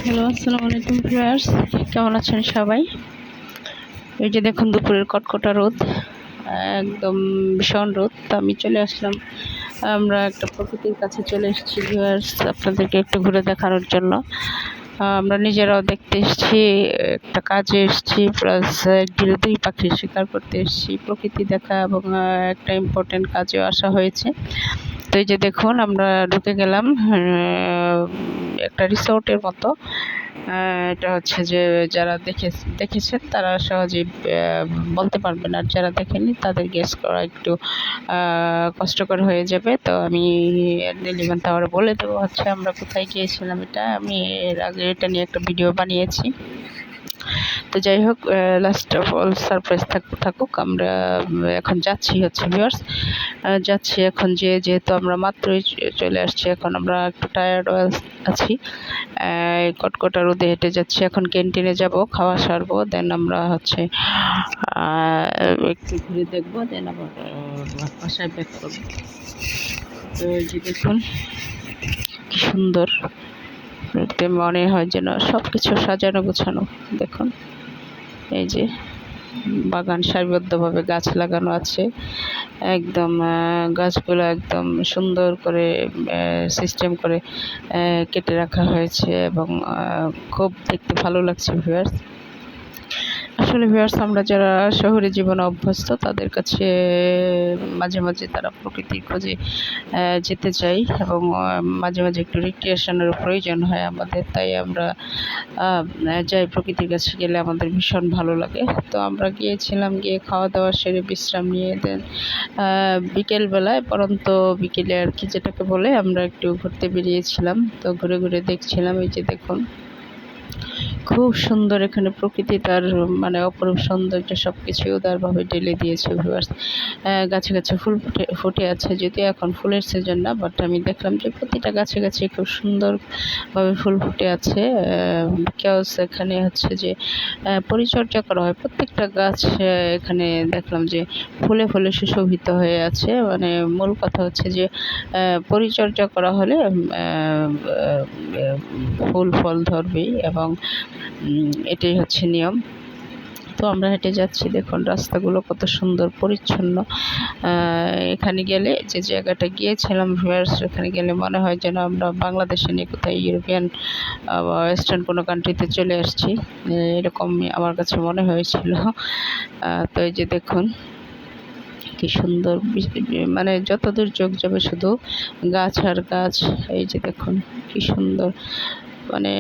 Hello, আসসালামু আলাইকুম viewers. কেমন আছেন সবাই? এই যে দেখুন দুপুরের কটকটা রোদ, একদম ভীষণ রোদ। তো আমি চলে আসলাম, আমরা একটা প্রকৃতির কাছে চলে এসেছি ভিউয়ার্স, আপনাদেরকে একটু ঘুরে দেখানোর জন্য। আমরা নিজেরাও দেখতে এসেছি, একটা কাজে এসেছি, প্লাস একদিনে দুই পাখির শিকার করতে এসেছি, প্রকৃতি দেখা এবং একটা ইম্পর্টেন্ট কাজেও আসা হয়েছে। তো এই যে দেখুন আমরা ঢুকে গেলাম একটা রিসোর্টের মতো। এটা হচ্ছে যে যারা দেখেছেন তারা সহজেই বলতে পারবেন, আর যারা দেখেননি তাদের গেস করা একটু কষ্টকর হয়ে যাবে। তো আমি নীলিমা তাহলে বলে দেবো হচ্ছে আমরা কোথায় গিয়েছিলাম। এটা আমি এর আগে এটা নিয়ে একটা ভিডিও বানিয়েছি। তো যাই হোক, লাস্ট অফ অল সারপ্রাইজ থাকুক। আমরা এখন যাচ্ছি হচ্ছে ভিউয়ার্স, যাচ্ছি এখন যেহেতু আমরা মাত্রই চলে আসছি, এখন আমরা একটু টায়ার্ড আছি। কটকটা রোদে হেঁটে যাচ্ছি, এখন ক্যান্টিনে যাব, খাওয়া সারবো, দেন আমরা হচ্ছে একটু ঘুরে দেখবো, দেন আবার বাসায় ব্যাক করবো। তো এই যে দেখুন কি সুন্দর, দেখতে মনে হয় যেন সব কিছু সাজানো গোছানো। দেখুন এই যে বাগান, সারিবদ্ধভাবে গাছ লাগানো আছে, একদম গাছগুলো একদম সুন্দর করে সিস্টেম করে কেটে রাখা হয়েছে এবং খুব দেখতে ভালো লাগছে ভিউয়ার্স। আসলে ভিউয়ার্স, আমরা যারা শহরে জীবনে অভ্যস্ত তাদের কাছে মাঝে মাঝে তারা প্রকৃতির খোঁজে যেতে চাই এবং মাঝে মাঝে একটু রিক্রিয়েশনের প্রয়োজন হয় আমাদের, তাই আমরা যাই প্রকৃতির কাছে গেলে আমাদের ভীষণ ভালো লাগে। তো আমরা গিয়েছিলাম, গিয়ে খাওয়া দাওয়া সেরে বিশ্রাম নিয়ে দেন বিকেলবেলায়, পরন্ত বিকেলে আর কি যেটাকে বলে, আমরা একটু ঘুরতে বেরিয়েছিলাম। তো ঘুরে ঘুরে দেখছিলাম, এই যে দেখুন খুব সুন্দর এখানে প্রকৃতি তার মানে অপরূপ সৌন্দর্য সবকিছু উদারভাবে ঢেলে দিয়েছে ভিউয়ার্স। গাছে গাছে ফুল ফুটে আছে, যদিও এখন ফুলের সিজন না, বাট আমি দেখলাম যে প্রতিটা গাছে গাছে খুব সুন্দরভাবে ফুল ফুটে আছে। বিকজ এখানে হচ্ছে যে পরিচর্যা করা হয়, প্রত্যেকটা গাছ এখানে দেখলাম যে ফুলে ফুলে সুশোভিত হয়ে আছে। মানে মূল কথা হচ্ছে যে পরিচর্যা করা হলে ফুল ফল ধরবেই এবং এটাই হচ্ছে নিয়ম। তো আমরা হেঁটে যাচ্ছি, দেখুন রাস্তাগুলো কত সুন্দর পরিচ্ছন্ন। এখানে গেলে, যে জায়গাটা গিয়েছিলাম ভিউয়ার্স, এখানে গেলে মনে হয় যেন আমরা বাংলাদেশে নিয়ে কোথায় ইউরোপিয়ান বা ওয়েস্টার্ন কোনো কান্ট্রিতে চলে আসছি, এরকম আমার কাছে মনে হয়েছিল। তো এই যে দেখুন কি সুন্দর, মানে যতদূর চোখ যাবে শুধু গাছ আর গাছ। এই যে দেখুন কি সুন্দর, মানে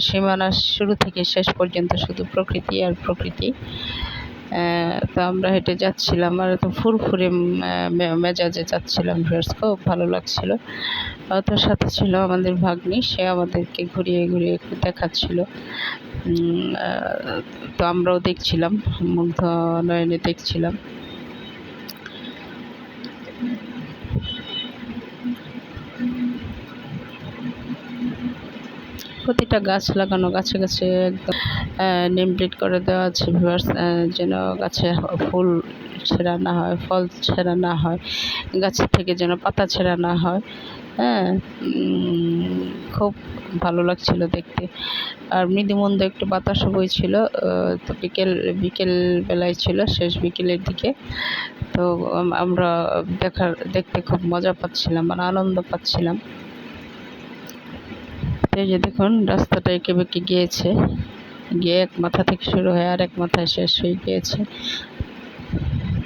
সীমানা শুরু থেকে শেষ পর্যন্ত শুধু প্রকৃতি আর প্রকৃতি। তো আমরা হেঁটে যাচ্ছিলাম আর তো ফুরফুরে মেজাজে যাচ্ছিলাম ভিউয়ার্স, খুব ভালো লাগছিল। তার সাথে ছিল আমাদের ভাগ্নি, সে আমাদেরকে ঘুরিয়ে ঘুরিয়ে দেখাচ্ছিল। তো আমরাও দেখছিলাম, মুগ্ধ নয়নে দেখছিলাম। প্রতিটা গাছ লাগানো, গাছে গাছে একদম নেম প্লেট করে দেওয়া আছে ভিউয়ার্স, যেন গাছে ফুল ছেঁড়া না হয়, ফল ছেঁড়া না হয়, গাছের থেকে যেন পাতা ছেঁড়া না হয়। হ্যাঁ, খুব ভালো লাগছিল দেখতে। আর মৃদুমন্দ একটু বাতাসও বইছিল। তো বিকেল বেলায় ছিল, শেষ বিকেলের দিকে। তো আমরা দেখতে খুব মজা পাচ্ছিলাম, মানে আনন্দ পাচ্ছিলাম। এই যে দেখুন রাস্তাটা এঁকে বেঁকে গিয়েছে, গিয়ে এক মাথা থেকে শুরু হয়ে আর এক মাথায় শেষ হয়ে গিয়েছে।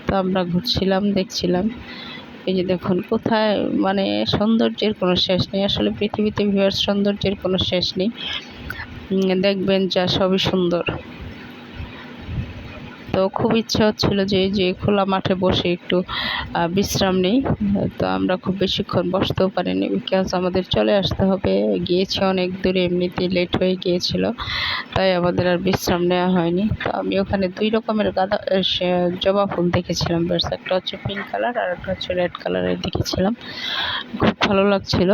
তো আমরা ঘুরছিলাম, দেখছিলাম। এই যে দেখুন কোথায়, মানে সৌন্দর্যের কোনো শেষ নেই আসলে পৃথিবীতে ভিউয়ার্স, সৌন্দর্যের কোনো শেষ নেই। দেখবেন যা সবই সুন্দর। তো খুব ইচ্ছা হচ্ছিল যে খোলা মাঠে বসে একটু বিশ্রাম নেই। তো আমরা খুব বেশিক্ষণ বসতেও পারিনি, বিকজ আমাদের চলে আসতে হবে, গিয়েছি অনেক দূরে, এমনিতেই লেট হয়ে গিয়েছিল, তাই আমাদের আর বিশ্রাম নেওয়া হয়নি। তো আমি ওখানে দুই রকমের জবা ফুল দেখেছিলাম বেশ, একটা হচ্ছে পিঙ্ক কালার আর একটা হচ্ছে রেড কালারের দেখেছিলাম, খুব ভালো লাগছিল।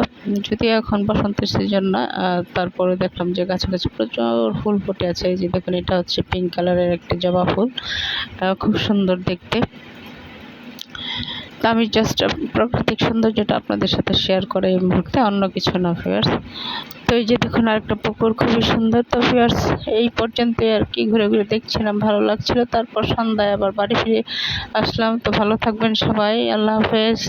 যদিও এখন বসন্তের সিজন না, তারপরে দেখলাম যে গাছে গাছে প্রচুর ফুল ফুটে আছে। এই যে দেখুন এটা হচ্ছে পিঙ্ক কালারের একটা জবা ফুল, খুব সুন্দর দেখতে। তো আমি জাস্ট প্রাকৃতিক সৌন্দর্যটা আপনাদের সাথে শেয়ার করে এই মুহূর্তে, অন্য কিছু না ভিউয়ার্স। তো এই যে দেখুন আরেকটা পুকুর, খুবই সুন্দর। তো ভিউয়ার্স এই পর্যন্তই আর কি, ঘুরে ঘুরে দেখছিলাম, ভালো লাগছিল। তারপর সন্ধ্যায় আবার বাড়ি ফিরে আসলাম। তো ভালো থাকবেন সবাই, আল্লাহ হাফেজ।